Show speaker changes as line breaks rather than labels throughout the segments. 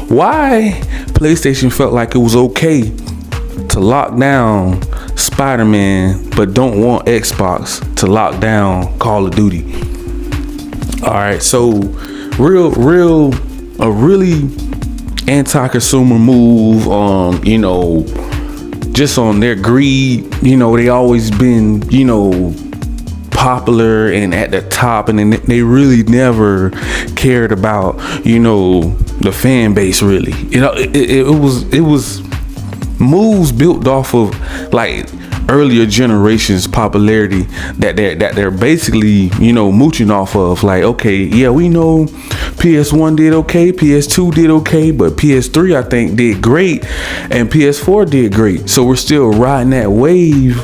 why PlayStation felt like it was okay to lock down Spider-Man, but don't want Xbox to lock down Call of Duty. All right, so a really anti-consumer move, just on their greed. They always been, popular and at the top, and they really never cared about, the fan base really. It was moves built off of like earlier generations popularity that they're basically mooching off of. Like, okay, yeah, we know PS1 did okay, PS2 did okay, but PS3 I think did great, and PS4 did great. So we're still riding that wave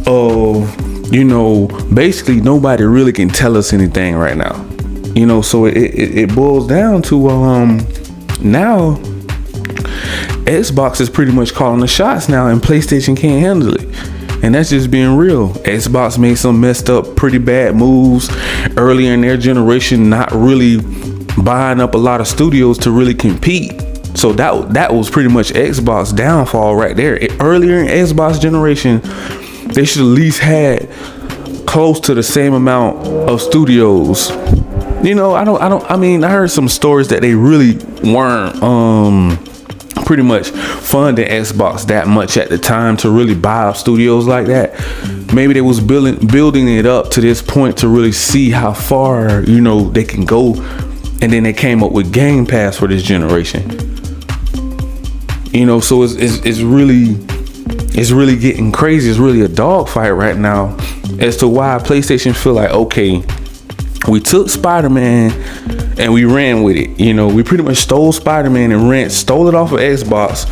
of basically nobody really can tell us anything right now. So it boils down to now Xbox is pretty much calling the shots now, and PlayStation can't handle it. And that's just being real. Xbox made some messed up, pretty bad moves earlier in their generation, not really buying up a lot of studios to really compete. So that was pretty much Xbox downfall right there. Earlier in Xbox generation, they should at least had close to the same amount of studios. I heard some stories that they really weren't pretty much funding Xbox that much at the time to really buy up studios like that. Maybe they was building it up to this point to really see how far they can go, and then they came up with Game Pass for this generation. So it's really getting crazy. It's really a dogfight right now as to why PlayStation feel like, okay, we took Spider-Man and we ran with it. We pretty much stole Spider-Man and stole it off of Xbox,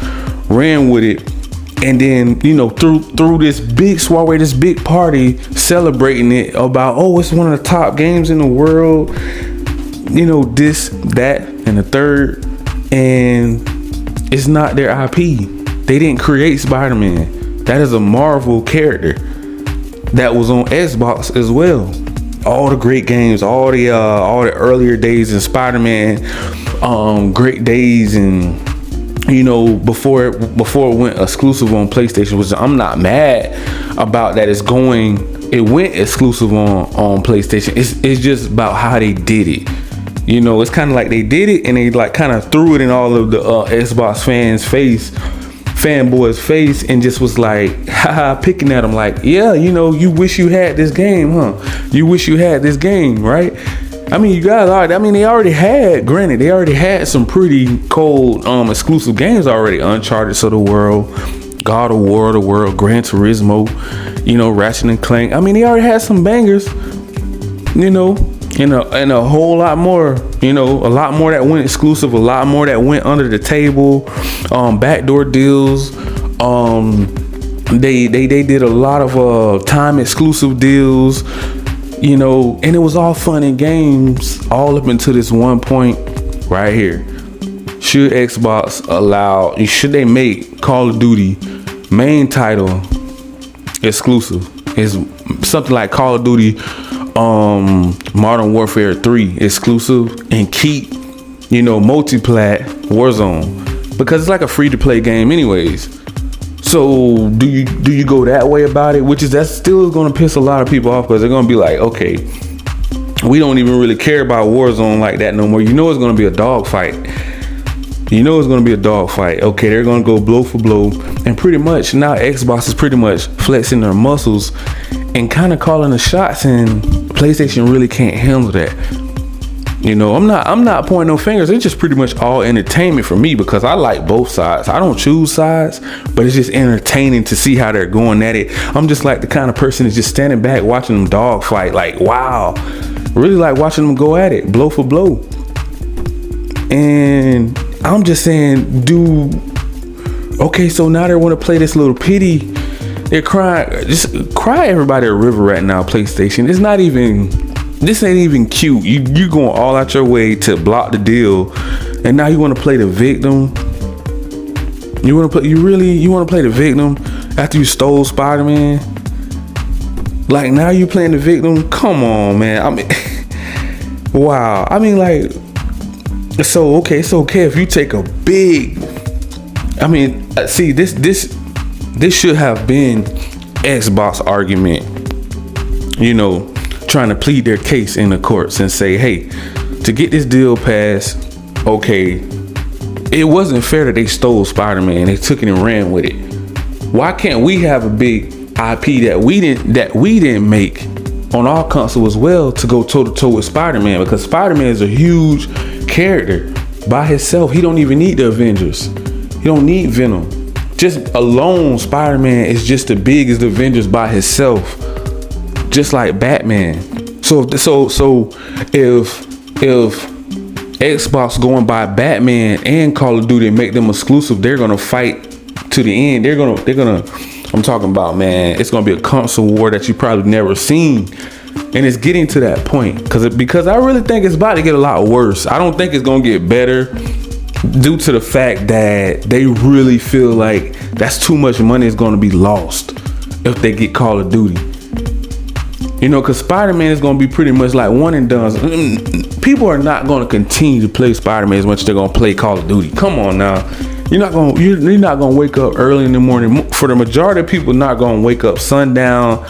ran with it, and then through this big soiree, this big party, celebrating it about, oh, it's one of the top games in the world, this, that, and the third, and it's not their IP. They didn't create Spider-Man. That is a Marvel character that was on Xbox as well. All the great games, all the earlier days in Spider-Man, great days, and before it went exclusive on PlayStation, which I'm not mad about that. It went exclusive on PlayStation. It's just about how they did it. It's kind of like they did it and they like kind of threw it in all of the Xbox fanboys face, and just was like, haha, picking at them like, yeah, you wish you had this game, huh? You wish you had this game, right? You guys they already had some pretty cold exclusive games already. Uncharted of the world, God of War the world, Gran Turismo, Ratchet and Clank. They already had some bangers, and a whole lot more, a lot more that went exclusive, a lot more that went under the table, backdoor deals. They did a lot of time exclusive deals, and it was all fun and games all up until this one point right here. Should they make Call of Duty main title exclusive? Is something like Call of Duty Modern Warfare 3 exclusive, and keep multi-plat Warzone, because it's like a free-to-play game anyways. So do you go that way about it? That's still going to piss a lot of people off, because they're going to be like, okay, we don't even really care about Warzone like that no more. It's going to be a dogfight. Okay, they're going to go blow for blow, and pretty much now Xbox is pretty much flexing their muscles and kind of calling the shots, and PlayStation really can't handle that. I'm not pointing no fingers. It's just pretty much all entertainment for me, because I like both sides. I don't choose sides, but it's just entertaining to see how they're going at it. I'm just like the kind of person that's just standing back watching them dog fight. Like, wow, really like watching them go at it, blow for blow. And I'm just saying, okay, so now they want to play this little pity. They're crying. Just cry everybody a river right now, PlayStation. This ain't even cute. You going all out your way to block the deal, and now you want to play the victim. You want to play the victim after you stole Spider-Man? Like, now you playing the victim? Come on, man. Wow. So okay, it's okay if you take a big. I mean, see, this should have been Xbox argument. You know, trying to plead their case in the courts and say, hey, to get this deal passed, okay, it wasn't fair that they stole Spider-Man. They took it and ran with it. Why can't we have a big IP that we didn't make on our console as well to go toe to toe with Spider-Man? Because Spider-Man is a huge character by himself. He don't even need the Avengers. He don't need Venom. Just alone, Spider-Man is just as big as the Avengers by himself, just like Batman. So if Xbox going by Batman and Call of Duty and make them exclusive, they're gonna fight to the end. They're gonna. I'm talking about, man. It's gonna be a console war that you probably never seen, and it's getting to that point because I really think it's about to get a lot worse. I don't think it's gonna get better due to the fact that they really feel like that's too much money is gonna be lost if they get Call of Duty. You know, because Spider-Man is going to be pretty much like one and done. People are not going to continue to play Spider-Man as much as they're going to play Call of Duty. Come on now. You're not going to wake up early in the morning. For the majority of people, not going to wake up sun up,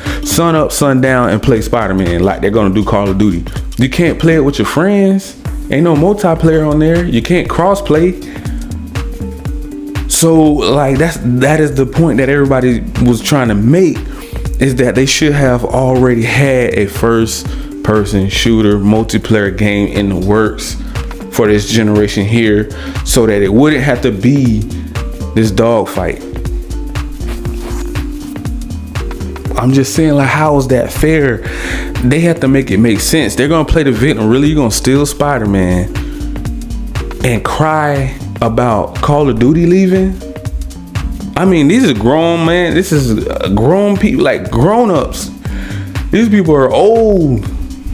sundown, and play Spider-Man like they're going to do Call of Duty. You can't play it with your friends. Ain't no multiplayer on there. You can't cross play. So, like, that is the point that everybody was trying to make. Is that they should have already had a first-person shooter multiplayer game in the works for this generation here, so that it wouldn't have to be this dogfight. I'm just saying, like, how is that fair? They have to make it make sense. They're gonna play the victim. Really, you're gonna steal Spider-Man and cry about Call of Duty leaving? I mean, these are grown, man. This is grown people, like grown-ups. These people are old,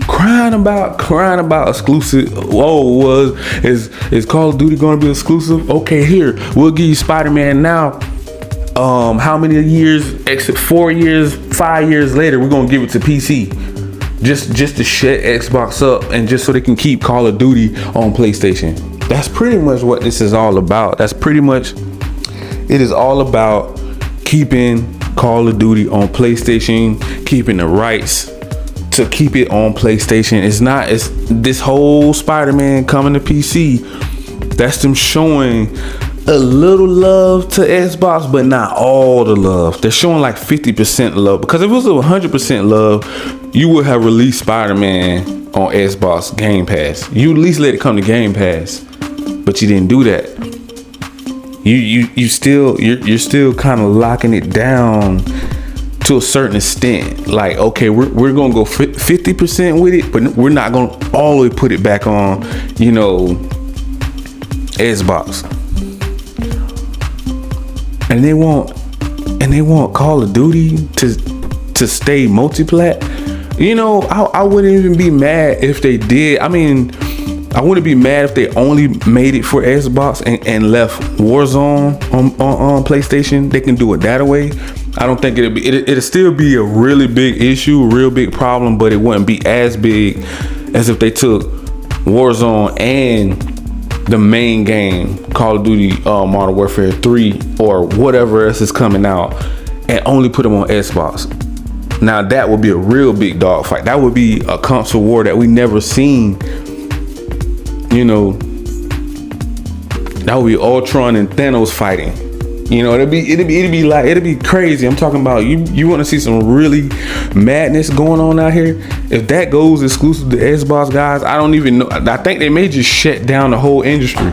crying about exclusive. Whoa, is Call of Duty going to be exclusive? Okay, here, we'll give you Spider-Man now. How many years? Except 4 years, 5 years later, we're gonna give it to PC, just to shut Xbox up and just so they can keep Call of Duty on PlayStation. That's pretty much what this is all about. It is all about keeping Call of Duty on PlayStation, keeping the rights to keep it on PlayStation. It's this whole Spider-Man coming to PC. That's them showing a little love to Xbox, but not all the love. They're showing like 50% love, because if it was 100% love, you would have released Spider-Man on Xbox Game Pass. You at least let it come to Game Pass, but you didn't do that. You're still kind of locking it down to a certain extent. Like, okay, we're gonna go 50% with it, but we're not gonna all the way put it back on, you know, Xbox. And they want Call of Duty to stay multi-plat. You know, I wouldn't even be mad if they did. I mean, I wouldn't be mad if they only made it for Xbox and left Warzone on PlayStation. They can do it that way. I don't think it'll still be a really big issue, a real big problem, but it wouldn't be as big as if they took Warzone and the main game, Call of Duty Modern Warfare 3 or whatever else is coming out, and only put them on Xbox. Now that would be a real big dogfight. That would be a console war that we never seen. You know, that would be Ultron and Thanos fighting. You know, it'd be crazy. I'm talking about you want to see some really madness going on out here. If that goes exclusive to Xbox, guys, I don't even know. I think they may just shut down the whole industry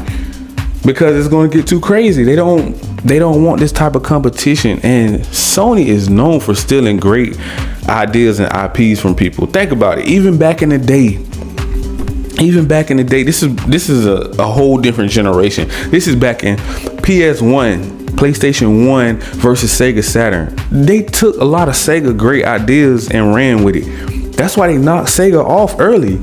because it's going to get too crazy. They don't want this type of competition, and Sony is known for stealing great ideas and IPs from people. Think about it. Even back in the day, this is a whole different generation. This is back in PS1, PlayStation 1 versus Sega Saturn. They took a lot of Sega great ideas and ran with it. That's why they knocked Sega off early.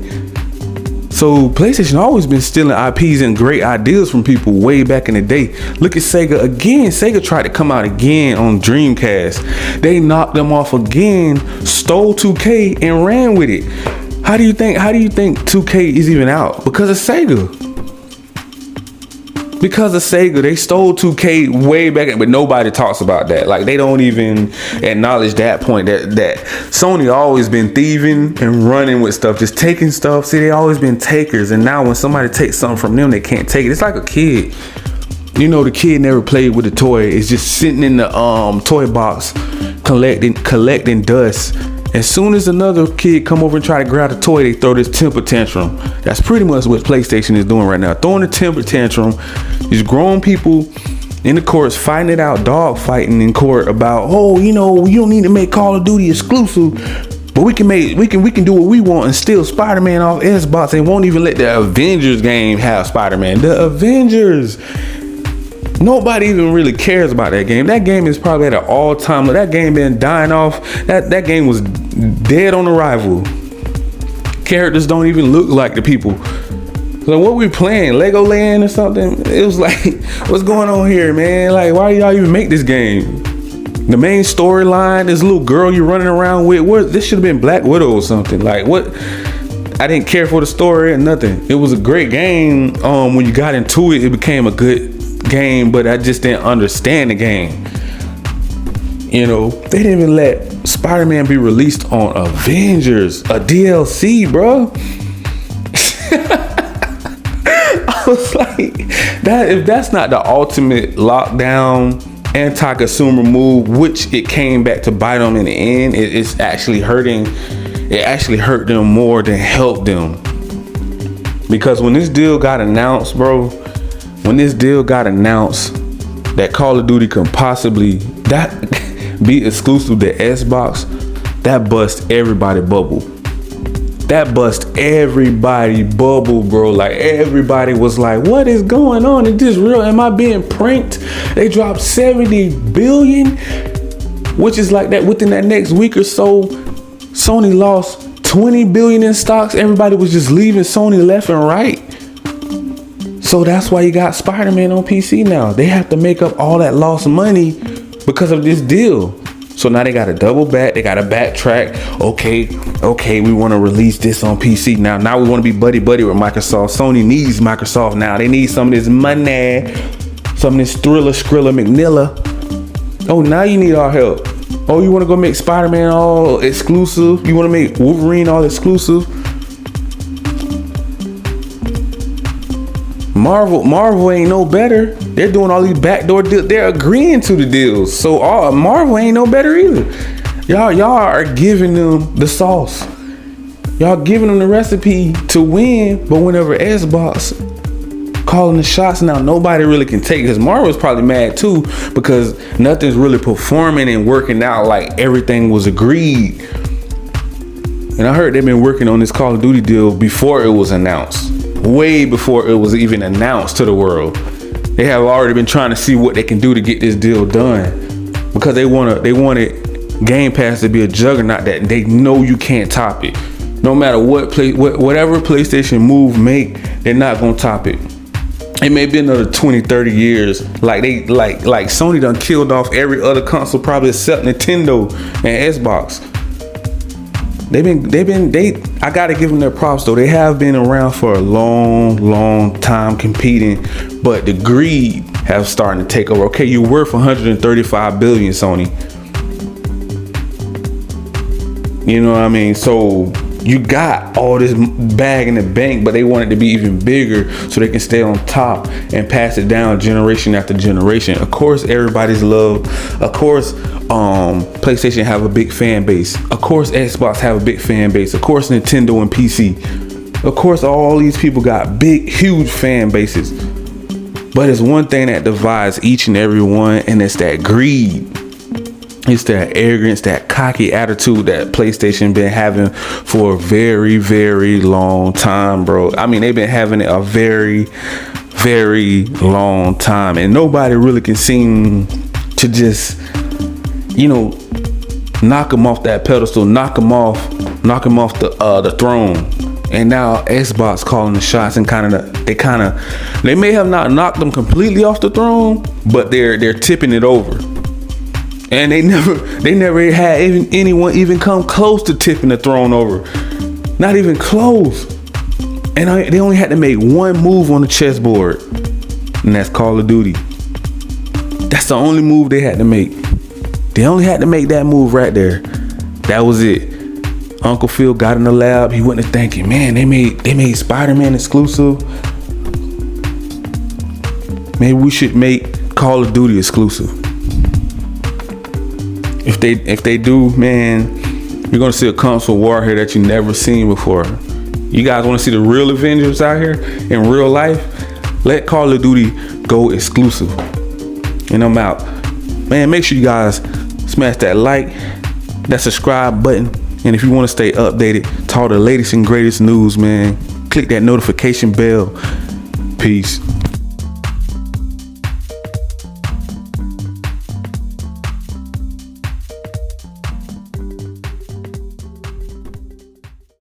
So PlayStation always been stealing IPs and great ideas from people way back in the day. Look at Sega again. Sega tried to come out again on Dreamcast. They knocked them off again, stole 2K and ran with it. How do you think 2K is even out? Because of Sega. Because of Sega, they stole 2K way back, but nobody talks about that. Like, they don't even acknowledge that point, that Sony always been thieving and running with stuff, just taking stuff. See, they always been takers, and now when somebody takes something from them, they can't take it. It's like a kid. You know, the kid never played with the toy. It's just sitting in the toy box, collecting dust. As soon as another kid come over and try to grab the toy, they throw this temper tantrum. That's pretty much what PlayStation is doing right now. Throwing a temper tantrum. These grown people in the courts fighting it out, dog fighting in court about, oh, you know, you don't need to make Call of Duty exclusive, but we can do what we want and steal Spider-Man off Xbox and won't even let the Avengers game have Spider-Man. The Avengers. Nobody even really cares about that game. That game is probably at an all-time. That game been dying off. That game was dead on arrival. Characters don't even look like the people. So what we playing? Legoland or something? It was like, what's going on here, man? Like, why y'all even make this game? The main storyline, this little girl you running around with. This should have been Black Widow or something. Like, what? I didn't care for the story or nothing. It was a great game. When you got into it, it became a good game, but I just didn't understand the game. You know, they didn't even let Spider-Man be released on Avengers, a DLC, bro. I was like, if that's not the ultimate lockdown anti-consumer move, which it came back to bite them in the end, it's actually hurting. It actually hurt them more than helped them. Because when this deal got announced, bro, that Call of Duty can possibly be exclusive to Xbox, that bust everybody bubble. Bro. Like, everybody was like, what is going on? Is this real? Am I being pranked? They dropped 70 billion, which is like that within that next week or so. Sony lost 20 billion in stocks. Everybody was just leaving Sony left and right. So that's why you got Spider-Man on PC now. They have to make up all that lost money because of this deal. So now they got to double back. They got to backtrack. Okay, we want to release this on PC now. Now we want to be buddy with Microsoft. Sony needs Microsoft now. They need some of this money, some of this Thriller, Skrilla, McNilla. Oh, now you need our help. Oh, you want to go make Spider-Man all exclusive? You want to make Wolverine all exclusive? Marvel ain't no better. They're doing all these backdoor deals. They're agreeing to the deals. So Marvel ain't no better either. Y'all are giving them the sauce. Y'all giving them the recipe to win. But whenever Xbox calling the shots now, nobody really can take it. Because Marvel's probably mad too, because nothing's really performing and working out like everything was agreed. And I heard they've been working on this Call of Duty deal before it was announced. Way before it was even announced to the world. They have already been trying to see what they can do to get this deal done, because they wanted Game Pass to be a juggernaut that they know you can't top it. No matter whatever PlayStation move make, they're not gonna top it. It may be another 20-30 years. Like Sony done killed off every other console probably except Nintendo and Xbox. I gotta give them their props though. They have been around for a long time competing, but the greed have started to take over. Okay, you're worth 135 billion, Sony. You know what I mean? So you got all this bag in the bank, but they want it to be even bigger so they can stay on top and pass it down generation after generation. Of course, everybody's love. Of course, PlayStation have a big fan base. Of course, Xbox have a big fan base. Of course, Nintendo and PC. Of course, all these people got big, huge fan bases. But it's one thing that divides each and every one, and it's that greed. It's that arrogance, that cocky attitude that PlayStation been having for a very, very long time, bro. I mean, they've been having it a very, very long time, and nobody really can seem to just, knock them off that pedestal, knock them off the throne. And now Xbox calling the shots, and they may have not knocked them completely off the throne, but they're tipping it over. And they never had anyone even come close to tipping the throne over. Not even close. And they only had to make one move on the chessboard. and that's Call of Duty. That's the only move they had to make. They only had to make that move right there. That was it. Uncle Phil got in the lab. He went to thinking, man, they made Spider-Man exclusive. Maybe we should make Call of Duty exclusive. If they do, man, you're gonna see a console war here that you never seen before. You guys want to see the real Avengers out here in real life? Let Call of Duty go exclusive. And I'm out. Man, make sure you guys smash that like, that subscribe button. And if you want to stay updated to all the latest and greatest news, man, click that notification bell. Peace.